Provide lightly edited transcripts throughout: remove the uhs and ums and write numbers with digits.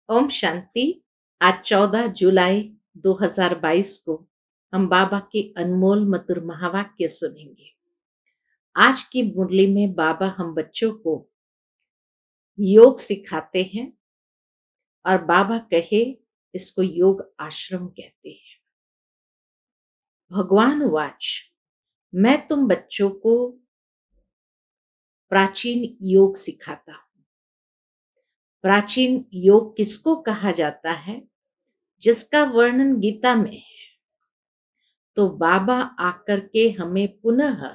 ओम शांति। आज 14 जुलाई 2022 को हम बाबा के अनमोल मधुर महावाक्य सुनेंगे। आज की मुरली में बाबा हम बच्चों को योग सिखाते हैं और बाबा कहे इसको योग आश्रम कहते हैं। भगवान वाच, मैं तुम बच्चों को प्राचीन योग सिखाता हूं। प्राचीन योग किसको कहा जाता है? जिसका वर्णन गीता में है। तो बाबा आकर के हमें पुनः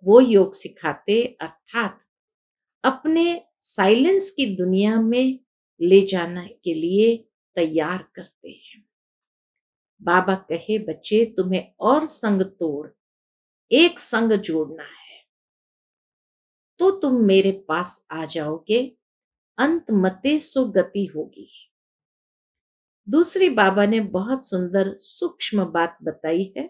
वो योग सिखाते, अर्थात अपने साइलेंस की दुनिया में ले जाने के लिए तैयार करते हैं। बाबा कहे, बच्चे तुम्हें और संग तोड़ एक संग जोड़ना है तो तुम मेरे पास आ जाओगे, अंत मते सो गति होगी। दूसरी बाबा ने बहुत सुंदर सूक्ष्म बात बताई है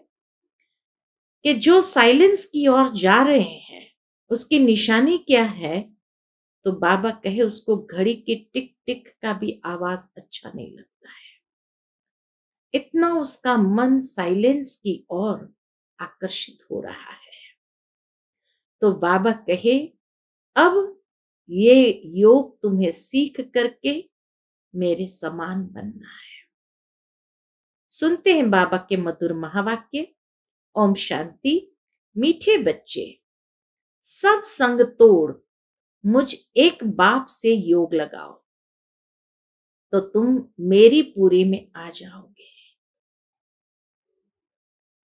कि जो साइलेंस की ओर जा रहे हैं उसकी निशानी क्या है? तो बाबा कहे उसको घड़ी की टिक टिक का भी आवाज अच्छा नहीं लगता है। इतना उसका मन साइलेंस की ओर आकर्षित हो रहा है। तो बाबा कहे अब ये योग तुम्हें सीख करके मेरे समान बनना है। सुनते हैं बाबा के मधुर महावाक्य। ओम शांति। मीठे बच्चे, सब संग तोड़ मुझ एक बाप से योग लगाओ तो तुम मेरी पूरी में आ जाओगे,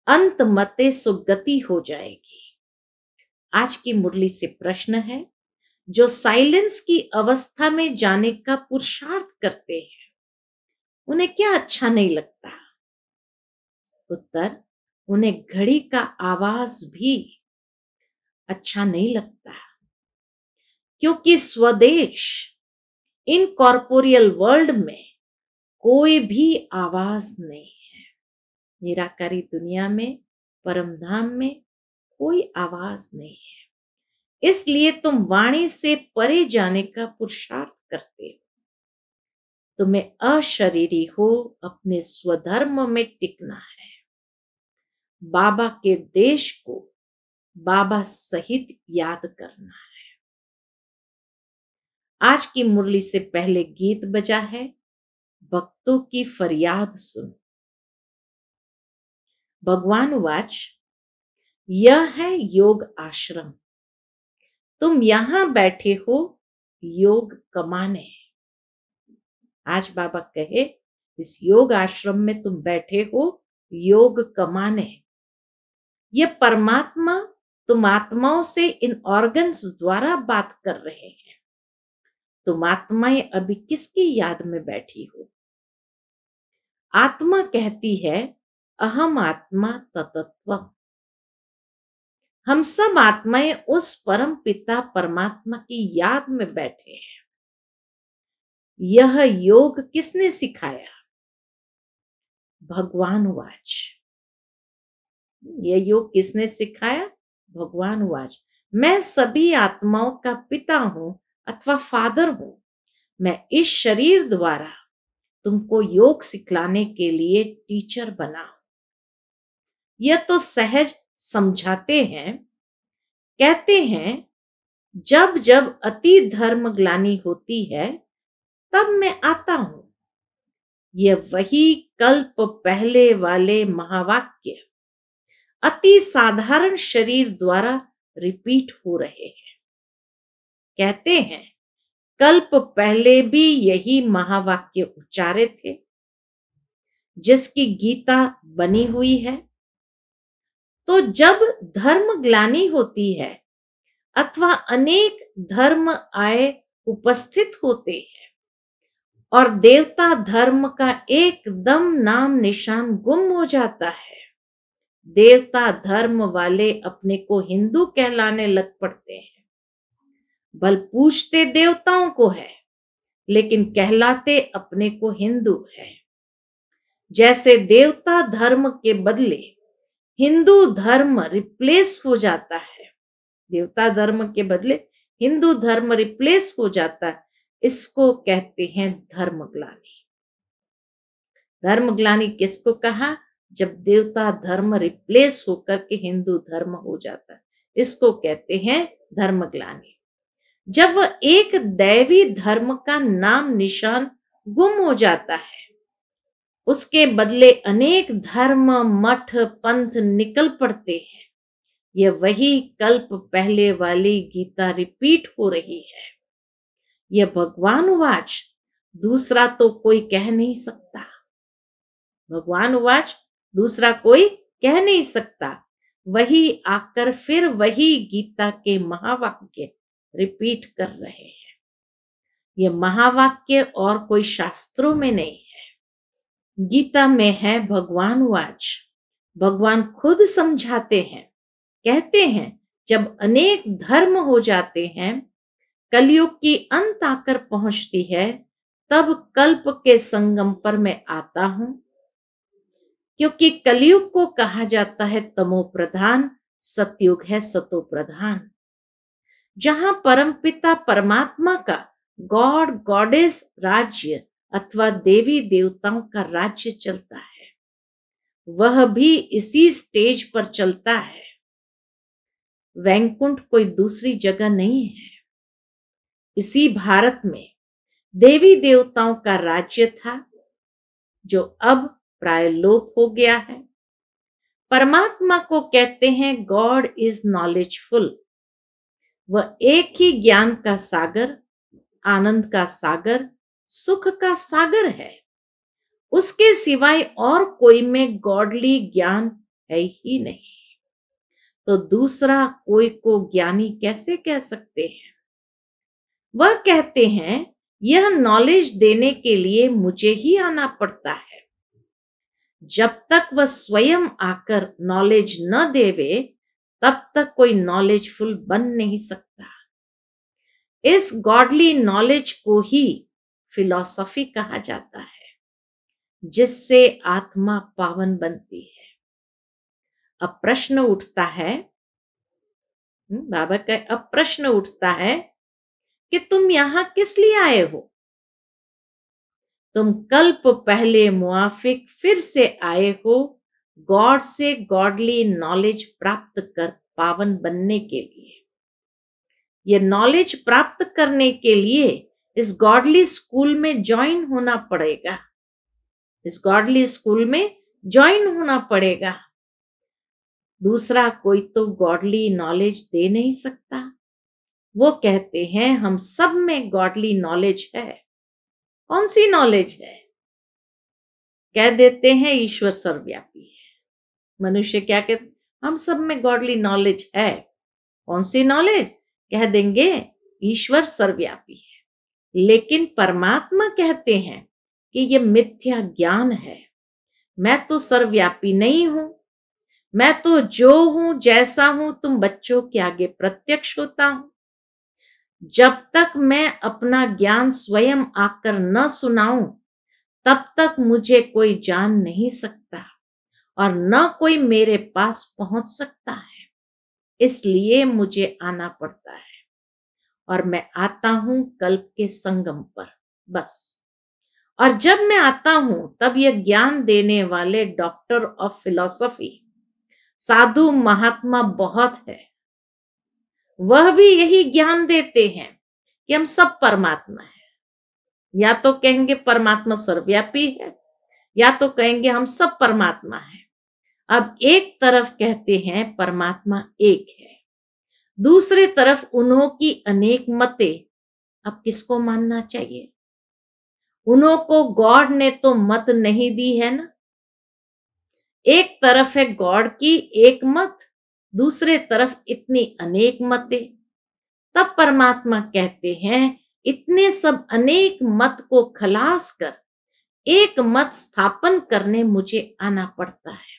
अंत मते सुगति हो जाएगी। आज की मुरली से प्रश्न है, जो साइलेंस की अवस्था में जाने का पुरुषार्थ करते हैं उन्हें क्या अच्छा नहीं लगता? उत्तर, उन्हें घड़ी का आवाज भी अच्छा नहीं लगता, क्योंकि स्वदेश इनकॉर्पोरियल वर्ल्ड में कोई भी आवाज नहीं है। निराकारी दुनिया में, परम धाम में कोई आवाज नहीं है। इसलिए तुम वाणी से परे जाने का पुरुषार्थ करते हो। तुम्हें अशरीरी हो अपने स्वधर्म में टिकना है। बाबा के देश को बाबा सहित याद करना है। आज की मुरली से पहले गीत बजा है, भक्तों की फरियाद सुनो। भगवान वाच, यह है योग आश्रम। तुम यहां बैठे हो योग कमाने। आज बाबा कहे इस योग आश्रम में तुम बैठे हो योग कमाने। ये परमात्मा तुम आत्माओं से इन ऑर्गन्स द्वारा बात कर रहे हैं। तुम आत्माएं अभी किसकी याद में बैठी हो? आत्मा कहती है अहम आत्मा ततत्वम। हम सब आत्माएं उस परम पिता परमात्मा की याद में बैठे हैं। यह योग किसने सिखाया? भगवान वाच। यह योग किसने सिखाया? भगवान वाच। मैं सभी आत्माओं का पिता हूं अथवा फादर हूं। मैं इस शरीर द्वारा तुमको योग सिखलाने के लिए टीचर बना हूं। यह तो सहज समझाते हैं, कहते हैं जब जब अति धर्म ग्लानि होती है तब मैं आता हूं। यह वही कल्प पहले वाले महावाक्य अति साधारण शरीर द्वारा रिपीट हो रहे हैं। कहते हैं कल्प पहले भी यही महावाक्य उच्चारे थे, जिसकी गीता बनी हुई है। तो जब धर्म ग्लानि होती है अथवा अनेक धर्म आए उपस्थित होते हैं और देवता धर्म का एकदम नाम निशान गुम हो जाता है, देवता धर्म वाले अपने को हिंदू कहलाने लग पड़ते हैं। बल पूछते देवताओं को है लेकिन कहलाते अपने को हिंदू है। जैसे देवता धर्म के बदले हिंदू धर्म रिप्लेस हो जाता है, देवता धर्म के बदले हिंदू धर्म रिप्लेस हो जाता है, इसको कहते हैं धर्मग्लानि। धर्मग्लानि किसको कहा? जब देवता धर्म रिप्लेस होकर के हिंदू धर्म हो जाता है, इसको कहते हैं धर्मग्लानि। जब एक दैवी धर्म का नाम निशान गुम हो जाता है, उसके बदले अनेक धर्म, मठ, पंथ निकल पड़ते हैं। यह वही कल्प पहले वाली गीता रिपीट हो रही है। यह भगवान उवाच, दूसरा तो कोई कह नहीं सकता। भगवान उवाच, दूसरा कोई कह नहीं सकता। वही आकर फिर वही गीता के महावाक्य रिपीट कर रहे हैं। ये महावाक्य और कोई शास्त्रों में नहीं है, गीता में है। भगवान उवाच, भगवान खुद समझाते हैं, कहते हैं जब अनेक धर्म हो जाते हैं, कलयुग की अंत आकर पहुंचती है, तब कल्प के संगम पर मैं आता हूं। क्योंकि कलयुग को कहा जाता है तमो प्रधान, सतयुग है सतो प्रधान, जहां परमपिता परमात्मा का गॉड गॉडेस राज्य अथवा देवी देवताओं का राज्य चलता है। वह भी इसी स्टेज पर चलता है। वैकुंठ कोई दूसरी जगह नहीं है। इसी भारत में देवी देवताओं का राज्य था, जो अब प्राय लोप हो गया है। परमात्मा को कहते हैं गॉड इज नॉलेजफुल। वह एक ही ज्ञान का सागर, आनंद का सागर, सुख का सागर है। उसके सिवाय और कोई में गॉडली ज्ञान है ही नहीं। तो दूसरा कोई को ज्ञानी कैसे कह सकते हैं? वह कहते हैं यह नॉलेज देने के लिए मुझे ही आना पड़ता है। जब तक वह स्वयं आकर नॉलेज न देवे, तब तक कोई नॉलेजफुल बन नहीं सकता। इस गॉडली नॉलेज को ही फिलॉसफी कहा जाता है, जिससे आत्मा पावन बनती है। अब प्रश्न उठता है, बाबा का अब प्रश्न उठता है कि तुम यहां किस लिए आए हो? तुम कल्प पहले मुआफिक फिर से आए हो, गॉड से गॉडली नॉलेज प्राप्त कर पावन बनने के लिए। ये नॉलेज प्राप्त करने के लिए इस गॉडली स्कूल में ज्वाइन होना पड़ेगा। इस गॉडली स्कूल में ज्वाइन होना पड़ेगा। दूसरा कोई तो गॉडली नॉलेज दे नहीं सकता। वो कहते हैं हम सब में गॉडली नॉलेज है। कौन सी नॉलेज है? कह देते हैं ईश्वर सर्वव्यापी है। मनुष्य क्या कहते? हम सब में गॉडली नॉलेज है। कौन सी नॉलेज? कह देंगे ईश्वर सर्वव्यापी है। लेकिन परमात्मा कहते हैं कि यह मिथ्या ज्ञान है। मैं तो सर्वव्यापी नहीं हूं। मैं तो जो हूं, जैसा हूं, तुम बच्चों के आगे प्रत्यक्ष होता हूं। जब तक मैं अपना ज्ञान स्वयं आकर न सुनाऊं, तब तक मुझे कोई जान नहीं सकता और न कोई मेरे पास पहुंच सकता है। इसलिए मुझे आना पड़ता है और मैं आता हूं कल्प के संगम पर, बस। और जब मैं आता हूं, तब यह ज्ञान देने वाले डॉक्टर ऑफ फिलॉसफी, साधु महात्मा बहुत है। वह भी यही ज्ञान देते हैं कि हम सब परमात्मा है। या तो कहेंगे परमात्मा सर्वव्यापी है, या तो कहेंगे हम सब परमात्मा है। अब एक तरफ कहते हैं परमात्मा एक है, दूसरे तरफ उन्हों की अनेक मतें। अब किसको मानना चाहिए? उन्हों को गॉड ने तो मत नहीं दी है ना। एक तरफ है गॉड की एक मत, दूसरे तरफ इतनी अनेक मतें। तब परमात्मा कहते हैं इतने सब अनेक मत को खलास कर एक मत स्थापन करने मुझे आना पड़ता है।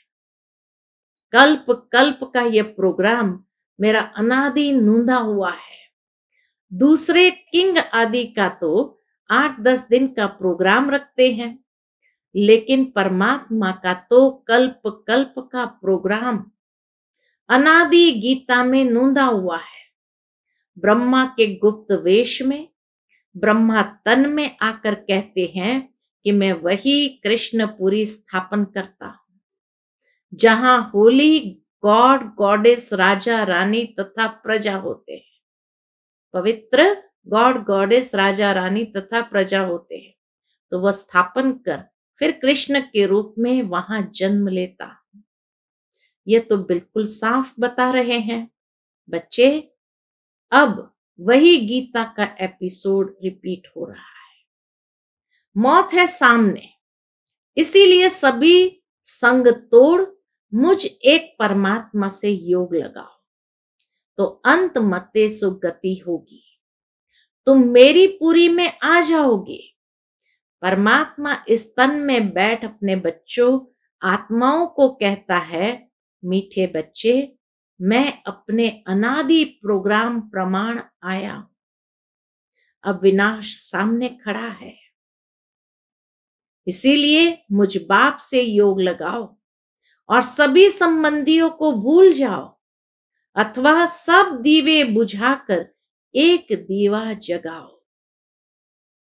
कल्प कल्प का यह प्रोग्राम मेरा अनादि नूंदा हुआ है। दूसरे किंग आदि का तो 8-10 दिन का प्रोग्राम रखते हैं, लेकिन परमात्मा का तो कल्प कल्प का प्रोग्राम अनादि गीता में नूंदा हुआ है। ब्रह्मा के गुप्त वेश में ब्रह्मा तन में आकर कहते हैं कि मैं वही कृष्णपुरी स्थापन करता हूं, जहां होली गॉड गॉडेस राजा रानी तथा प्रजा होते हैं। पवित्र गॉड गॉडेस राजा रानी तथा प्रजा होते हैं, तो वह स्थापन कर फिर कृष्ण के रूप में वहां जन्म लेता। ये तो बिल्कुल साफ बता रहे हैं बच्चे। अब वही गीता का एपिसोड रिपीट हो रहा है। मौत है सामने, इसीलिए सभी संग तोड़ मुझ एक परमात्मा से योग लगाओ, तो अंत मते सुगति होगी। तुम मेरी पुरी में आ जाओगे। परमात्मा इस तन में बैठ अपने बच्चों आत्माओं को कहता है, मीठे बच्चे, मैं अपने अनादि प्रोग्राम प्रमाण आया हूं। अब विनाश सामने खड़ा है, इसीलिए मुझ बाप से योग लगाओ और सभी संबंधियों को भूल जाओ, अथवा सब दीवे बुझाकर एक दीवा जगाओ,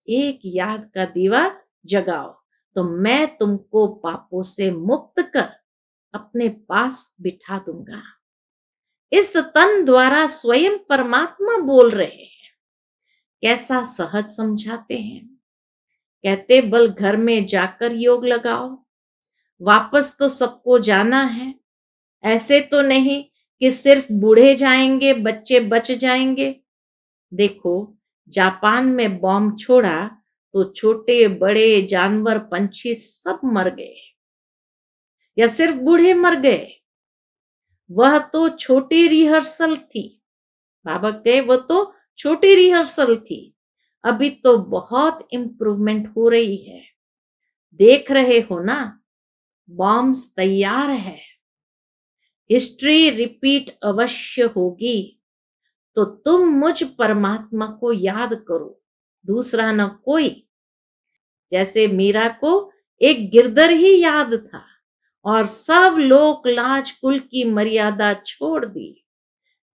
एक याद का दीवा जगाओ, तो मैं तुमको पापों से मुक्त कर अपने पास बिठा दूंगा। इस तन द्वारा स्वयं परमात्मा बोल रहे हैं। कैसा सहज समझाते हैं। कहते बल घर में जाकर योग लगाओ, वापस तो सबको जाना है। ऐसे तो नहीं कि सिर्फ बूढ़े जाएंगे, बच्चे बच जाएंगे। देखो, जापान में बॉम्ब छोड़ा तो छोटे बड़े जानवर पंछी सब मर गए, या सिर्फ बूढ़े मर गए? वह तो छोटी रिहर्सल थी। बाबा कहे वो तो छोटी रिहर्सल थी, अभी तो बहुत इम्प्रूवमेंट हो रही है। देख रहे हो ना, बॉम्ब्स तैयार है। हिस्ट्री रिपीट अवश्य होगी, तो तुम मुझ परमात्मा को याद करो, दूसरा न कोई। जैसे मीरा को एक गिरधर ही याद था और सब लोक लाज कुल की मर्यादा छोड़ दी,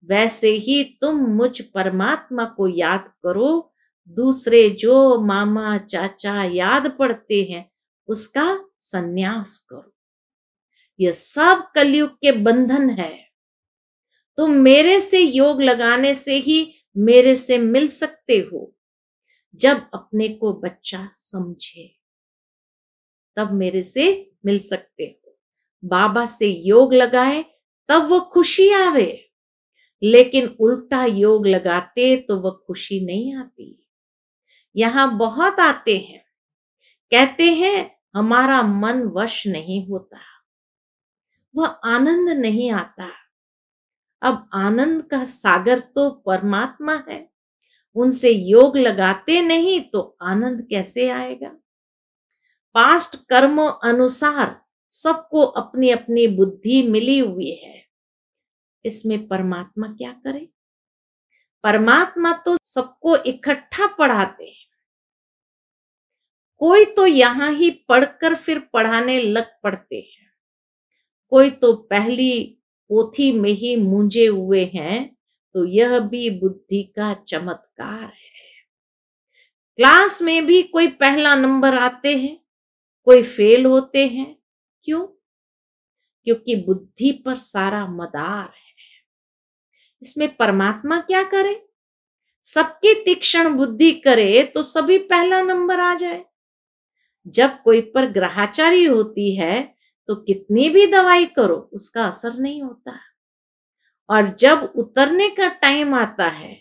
वैसे ही तुम मुझ परमात्मा को याद करो। दूसरे जो मामा चाचा याद पड़ते हैं, उसका संन्यास करो। यह सब कलयुग के बंधन है। तुम मेरे से योग लगाने से ही मेरे से मिल सकते हो। जब अपने को बच्चा समझे, तब मेरे से मिल सकते हो। बाबा से योग लगाए तब वो खुशी आवे, लेकिन उल्टा योग लगाते तो वह खुशी नहीं आती। यहां बहुत आते हैं, कहते हैं हमारा मन वश नहीं होता, वह आनंद नहीं आता। अब आनंद का सागर तो परमात्मा है, उनसे योग लगाते नहीं तो आनंद कैसे आएगा? पास्ट कर्मों अनुसार सबको अपनी अपनी बुद्धि मिली हुई है, इसमें परमात्मा क्या करे? परमात्मा तो सबको इकट्ठा पढ़ाते हैं। कोई तो यहां ही पढ़कर फिर पढ़ाने लग पड़ते हैं, कोई तो पहली पोथी में ही मूंझे हुए हैं, तो यह भी बुद्धि का चमत्कार है। क्लास में भी कोई पहला नंबर आते हैं, कोई फेल होते हैं। क्यों? क्योंकि बुद्धि पर सारा मदार है। इसमें परमात्मा क्या करे? सबकी तीक्ष्ण बुद्धि करे तो सभी पहला नंबर आ जाए। जब कोई पर ग्रहाचारी होती है तो कितनी भी दवाई करो उसका असर नहीं होता, और जब उतरने का टाइम आता है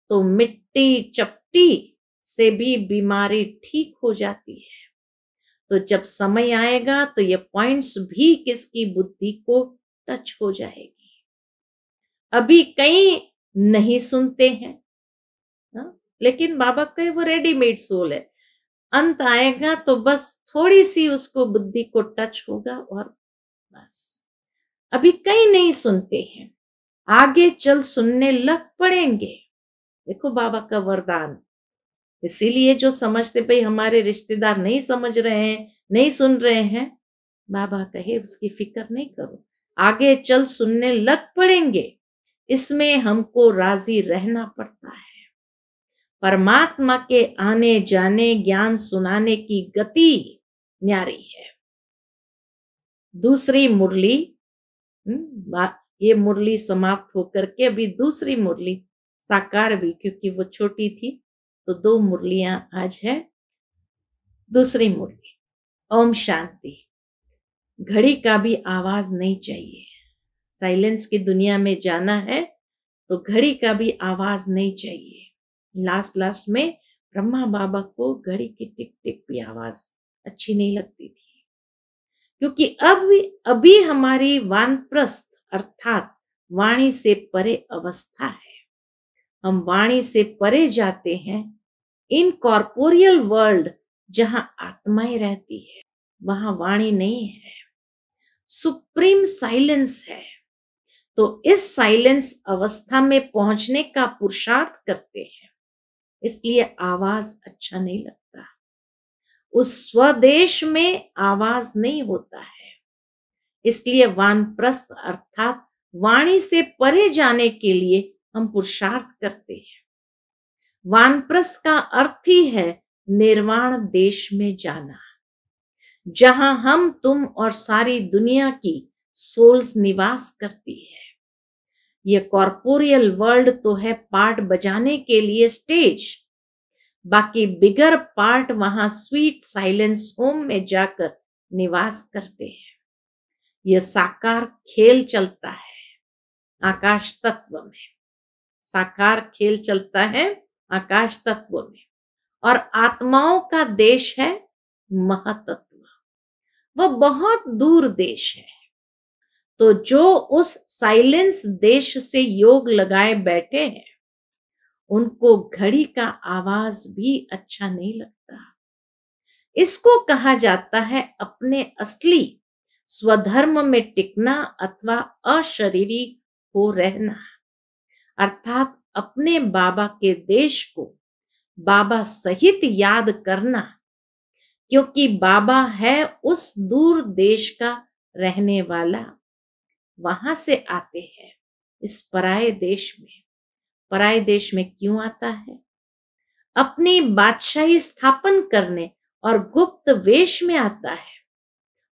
तो मिट्टी चपटी से भी बीमारी ठीक हो जाती है। तो जब समय आएगा तो ये पॉइंट्स भी किसकी बुद्धि को टच हो जाएगी। अभी कई नहीं सुनते हैं, लेकिन बाबा का वो रेडीमेड सोल है। अंत आएगा तो बस थोड़ी सी उसको बुद्धि को टच होगा और बस। अभी कई नहीं सुनते हैं, आगे चल सुनने लग पड़ेंगे। देखो बाबा का वरदान। इसीलिए जो समझते भाई हमारे रिश्तेदार नहीं समझ रहे हैं, नहीं सुन रहे हैं, बाबा कहे उसकी फिक्र नहीं करो, आगे चल सुनने लग पड़ेंगे। इसमें हमको राजी रहना पड़ता है। परमात्मा के आने जाने, ज्ञान सुनाने की गति न्यारी है। दूसरी मुरली, ये मुरली समाप्त होकर के अभी दूसरी मुरली साकार भी, क्योंकि वो छोटी थी तो 2 मुरलियां आज है। दूसरी मुरली, ओम शांति। घड़ी का भी आवाज नहीं चाहिए। साइलेंस की दुनिया में जाना है तो घड़ी का भी आवाज नहीं चाहिए। लास्ट में ब्रह्मा बाबा को घड़ी की टिक टिक भी आवाज अच्छी नहीं लगती थी, क्योंकि अभी हमारी वानप्रस्थ अर्थात वाणी से परे अवस्था है। हम वाणी से परे जाते हैं। इन कॉर्पोरियल वर्ल्ड जहां आत्माएं रहती है वहां वाणी नहीं है, सुप्रीम साइलेंस है। तो इस साइलेंस अवस्था में पहुंचने का पुरुषार्थ करते हैं, इसलिए आवाज अच्छा नहीं लगता। उस स्वदेश में आवाज नहीं होता है, इसलिए वानप्रस्थ अर्थात वाणी से परे जाने के लिए हम पुरुषार्थ करते हैं। वानप्रस्थ का अर्थ ही है निर्वाण देश में जाना, जहां हम तुम और सारी दुनिया की सोल्स निवास करती है। ये कॉर्पोरियल वर्ल्ड तो है पार्ट बजाने के लिए स्टेज, बाकी बिगर पार्ट वहां स्वीट साइलेंस होम में जाकर निवास करते हैं। यह साकार खेल चलता है आकाश तत्व में, साकार खेल चलता है आकाश तत्व में, और आत्माओं का देश है महातत्व। वह बहुत दूर देश है। तो जो उस साइलेंस देश से योग लगाए बैठे हैं उनको घड़ी का आवाज भी अच्छा नहीं लगता। इसको कहा जाता है अपने असली स्वधर्म में टिकना अथवा अशरीरी हो रहना, अर्थात अपने बाबा के देश को बाबा सहित याद करना, क्योंकि बाबा है उस दूर देश का रहने वाला। वहां से आते हैं इस पराये देश में। पराये देश में क्यों आता है? अपनी बादशाही स्थापन करने और गुप्त वेश में आता है।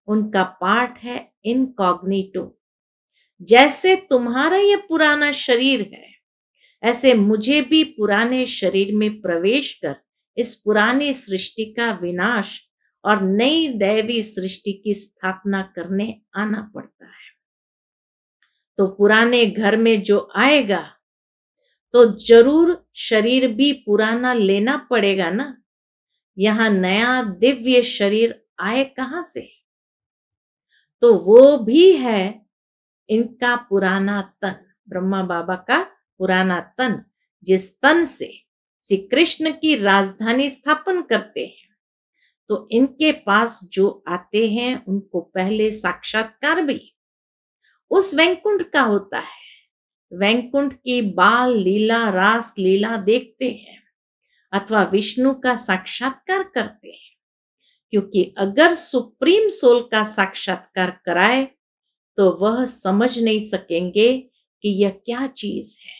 उनका पाठ है इनकॉग्निटो। जैसे तुम्हारा ये पुराना शरीर है, ऐसे मुझे भी पुराने शरीर में प्रवेश कर इस पुरानी सृष्टि का विनाश और नई दैवी सृष्टि की स्थापना करने आना पड़ता है। तो पुराने घर में जो आएगा तो जरूर शरीर भी पुराना लेना पड़ेगा ना। यहां नया दिव्य शरीर आए कहां से? तो वो भी है इनका पुराना तन, ब्रह्मा बाबा का पुराना तन, जिस तन से श्री कृष्ण की राजधानी स्थापन करते हैं। तो इनके पास जो आते हैं उनको पहले साक्षात्कार भी उस वैकुंठ का होता है। वैकुंठ की बाल लीला, रास लीला देखते हैं अथवा विष्णु का साक्षात्कार करते हैं, क्योंकि अगर सुप्रीम सोल का साक्षात्कार कराए तो वह समझ नहीं सकेंगे कि यह क्या चीज है,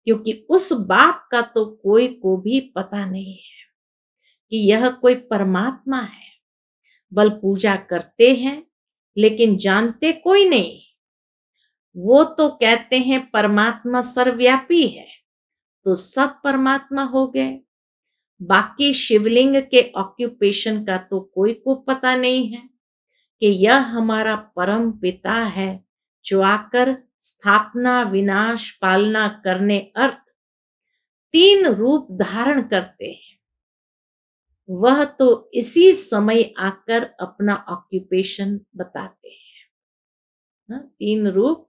क्योंकि उस बाप का तो कोई को भी पता नहीं है कि यह कोई परमात्मा है। बल पूजा करते हैं लेकिन जानते कोई नहीं। वो तो कहते हैं परमात्मा सर्वव्यापी है, तो सब परमात्मा हो गए। बाकी शिवलिंग के ऑक्यूपेशन का तो कोई को पता नहीं है कि यह हमारा परम पिता है, जो आकर स्थापना, विनाश, पालना करने अर्थ 3 रूप धारण करते हैं। वह तो इसी समय आकर अपना ऑक्यूपेशन बताते हैं। 3 रूप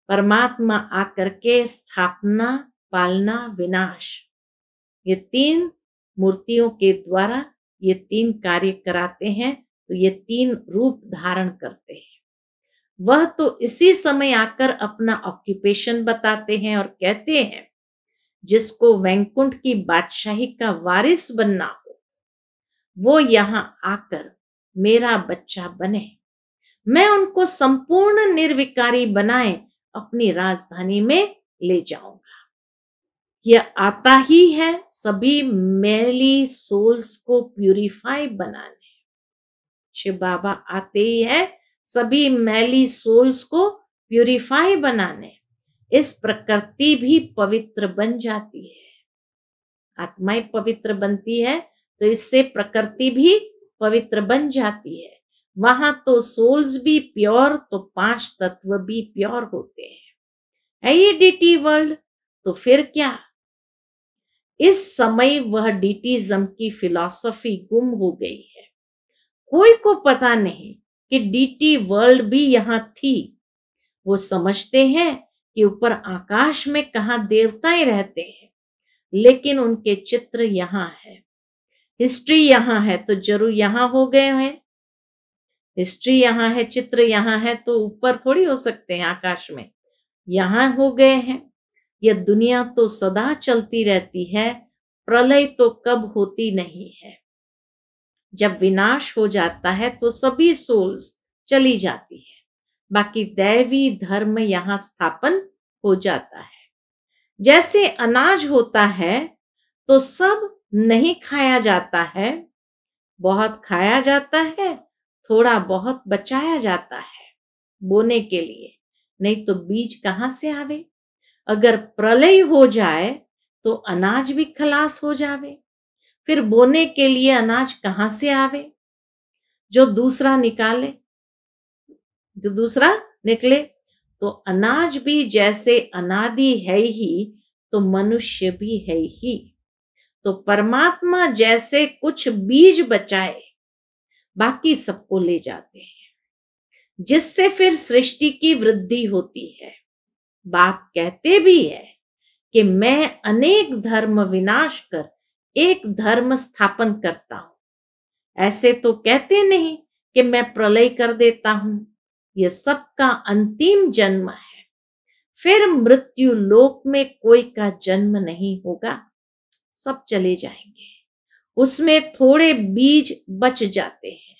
परमात्मा आकर के स्थापना, पालना, विनाश, ये 3 मूर्तियों के द्वारा ये 3 कार्य कराते हैं। तो ये 3 रूप धारण करते हैं। वह तो इसी समय आकर अपना ऑक्यूपेशन बताते हैं और कहते हैं जिसको वैकुंठ की बादशाही का वारिस बनना हो वो यहां आकर मेरा बच्चा बने। मैं उनको संपूर्ण निर्विकारी बनाए अपनी राजधानी में ले जाऊंगा। यह आता ही है सभी मैली सोल्स को प्यूरिफाई बनाने। शिव बाबा आते ही है सभी मैली सोल्स को प्यूरिफाई बनाने। इस प्रकृति भी पवित्र बन जाती है, आत्माएं पवित्र बनती है तो इससे प्रकृति भी पवित्र बन जाती है। वहां तो सोल्स भी प्योर तो 5 तत्व भी प्योर होते हैं। है ये डीटी वर्ल्ड, तो फिर क्या? इस समय वह डीटीज्म की फिलॉसफी गुम हो गई है। कोई को पता नहीं कि डीटी वर्ल्ड भी यहां थी। वो समझते हैं कि ऊपर आकाश में कहां देवताएं रहते हैं, लेकिन उनके चित्र यहां है, हिस्ट्री यहां है तो जरूर यहां हो गए हैं। हिस्ट्री यहां है, चित्र यहां है, तो ऊपर थोड़ी हो सकते हैं आकाश में, यहां हो गए हैं। यह दुनिया तो सदा चलती रहती है, प्रलय तो कब होती नहीं है। जब विनाश हो जाता है तो सभी सोल्स चली जाती है, बाकी दैवी धर्म यहां स्थापन हो जाता है। जैसे अनाज होता है तो सब नहीं खाया जाता है, बहुत खाया जाता है, थोड़ा बहुत बचाया जाता है बोने के लिए, नहीं तो बीज कहां से आवे। अगर प्रलय हो जाए तो अनाज भी खलास हो जावे, फिर बोने के लिए अनाज कहां से आवे? जो दूसरा निकाले, जो दूसरा निकले। तो अनाज भी जैसे अनादि है ही, तो मनुष्य भी है ही। तो परमात्मा जैसे कुछ बीज बचाए, बाकी सबको ले जाते हैं, जिससे फिर सृष्टि की वृद्धि होती है। बाप कहते भी है कि मैं अनेक धर्म विनाश कर एक धर्म स्थापन करता हूं। ऐसे तो कहते नहीं कि मैं प्रलय कर देता हूं। यह सबका अंतिम जन्म है, फिर मृत्यु लोक में कोई का जन्म नहीं होगा, सब चले जाएंगे। उसमें थोड़े बीज बच जाते हैं,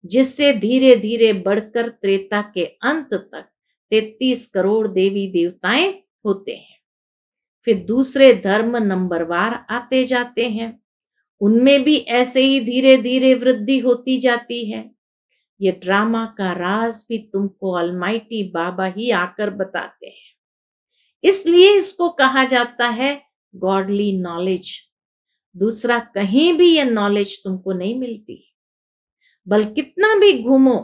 जिससे धीरे धीरे बढ़कर त्रेता के अंत तक 33 करोड़ देवी देवताएं होते हैं। फिर दूसरे धर्म नंबरवार आते जाते हैं, उनमें भी ऐसे ही धीरे धीरे वृद्धि होती जाती है। ये ड्रामा का राज भी तुमको ऑलमाइटी बाबा ही आकर बताते हैं। इसलिए इसको कहा जाता है गॉडली नॉलेज। दूसरा कहीं भी यह नॉलेज तुमको नहीं मिलती। बल कितना भी घूमो,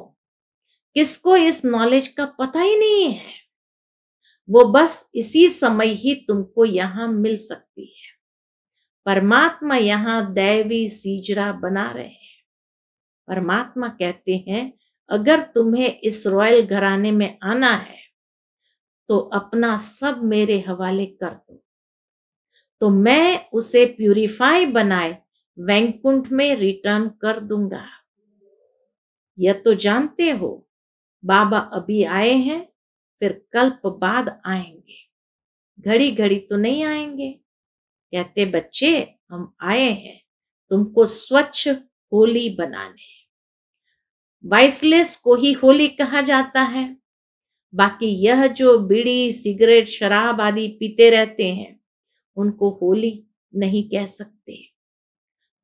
किसको इस नॉलेज का पता ही नहीं है। वो बस इसी समय ही तुमको यहां मिल सकती है। परमात्मा यहां दैवी सीजरा बना रहे हैं। परमात्मा कहते हैं अगर तुम्हें इस रॉयल घराने में आना है तो अपना सब मेरे हवाले कर दो, तो मैं उसे प्यूरिफाई बनाए वैकुंठ में रिटर्न कर दूंगा। यह तो जानते हो बाबा अभी आए हैं, फिर कल्प बाद आएंगे, घड़ी घड़ी तो नहीं आएंगे। कहते बच्चे हम आए हैं तुमको स्वच्छ होली बनाने। वाइसलेस को ही होली कहा जाता है, बाकी यह जो बीड़ी सिगरेट शराब आदि पीते रहते हैं उनको होली नहीं कह सकते।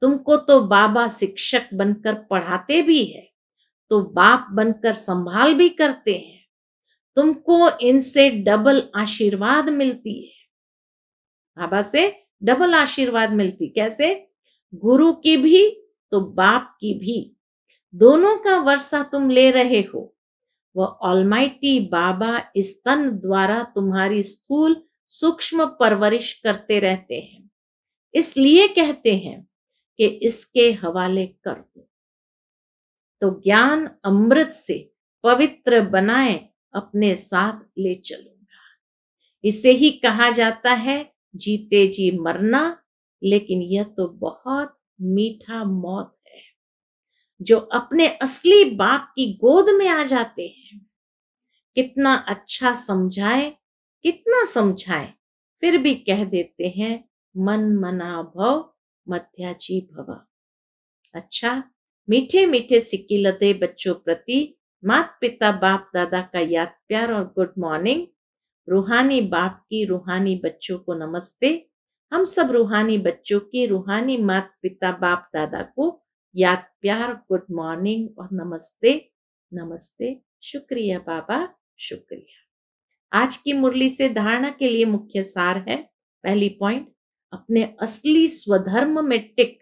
तुमको तो बाबा शिक्षक बनकर पढ़ाते भी है, तो बाप बनकर संभाल भी करते हैं। तुमको इनसे डबल आशीर्वाद मिलती है, बाबा से डबल आशीर्वाद मिलती। कैसे? गुरु की भी तो बाप की भी, दोनों का वर्षा तुम ले रहे हो। वह ऑलमाइटी बाबा इस तन द्वारा तुम्हारी स्थूल सूक्ष्म परवरिश करते रहते हैं, इसलिए कहते हैं कि इसके हवाले कर दो, तो ज्ञान अमृत से पवित्र बनाए अपने साथ ले चलूंगा। इसे ही कहा जाता है जीते जी मरना, लेकिन यह तो बहुत मीठा मौत है। जो अपने असली बाप की गोद में आ जाते हैं, कितना अच्छा समझाए, कितना समझाए, फिर भी कह देते हैं मन मना भव मध्याजी भव। अच्छा, मीठे मीठे सिक्किलते बच्चों प्रति माता पिता बाप दादा का याद प्यार और गुड मॉर्निंग। रूहानी बाप की रूहानी बच्चों को नमस्ते। हम सब रूहानी बच्चों की रूहानी माता पिता बाप दादा को याद प्यार गुड मॉर्निंग और नमस्ते नमस्ते। शुक्रिया बाबा, शुक्रिया। आज की मुरली से धारणा के लिए मुख्य सार है। पहली पॉइंट, अपने असली स्वधर्म में टिक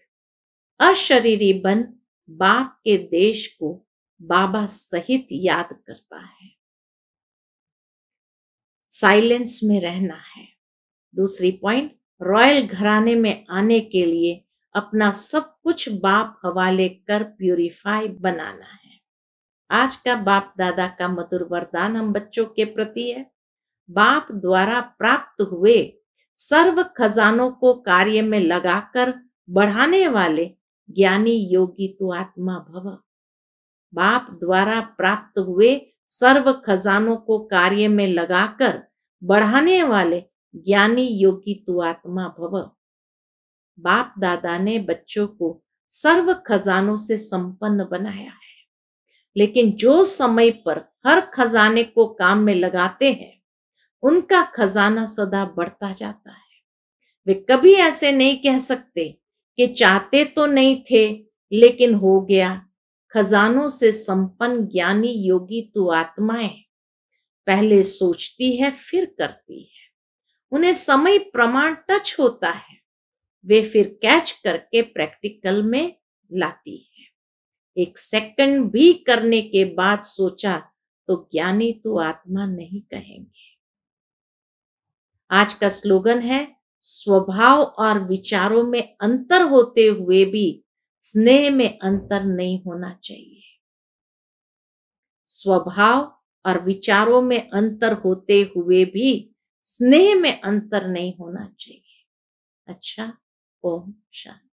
अशरीरी बन बाप के देश को बाबा सहित याद करता है, साइलेंस में रहना है। दूसरी पॉइंट, रॉयल घराने में आने के लिए अपना सब कुछ बाप हवाले कर प्यूरिफाई बनाना है। आज का बाप दादा का मधुर वरदान हम बच्चों के प्रति है। बाप द्वारा प्राप्त हुए सर्व खजानों को कार्य में लगाकर बढ़ाने वाले ज्ञानी योगी तू आत्मा भव। बाप द्वारा प्राप्त हुए सर्व खजानों को कार्य में लगाकर बढ़ाने वाले ज्ञानी योगी तू आत्मा भव। बाप दादा ने बच्चों को सर्व खजानों से संपन्न बनाया है, लेकिन जो समय पर हर खजाने को काम में लगाते हैं उनका खजाना सदा बढ़ता जाता है। वे कभी ऐसे नहीं कह सकते कि चाहते तो नहीं थे लेकिन हो गया। खजानों से संपन्न ज्ञानी योगी तू आत्माएं पहले सोचती है फिर करती है। उन्हें समय प्रमाण टच होता है, वे फिर कैच करके प्रैक्टिकल में लाती है। एक सेकंड भी करने के बाद सोचा तो ज्ञानी तू आत्मा नहीं कहेंगे। आज का स्लोगन है, स्वभाव और विचारों में अंतर होते हुए भी स्नेह में अंतर नहीं होना चाहिए। स्वभाव और विचारों में अंतर होते हुए भी स्नेह में अंतर नहीं होना चाहिए। अच्छा, ओम शांति।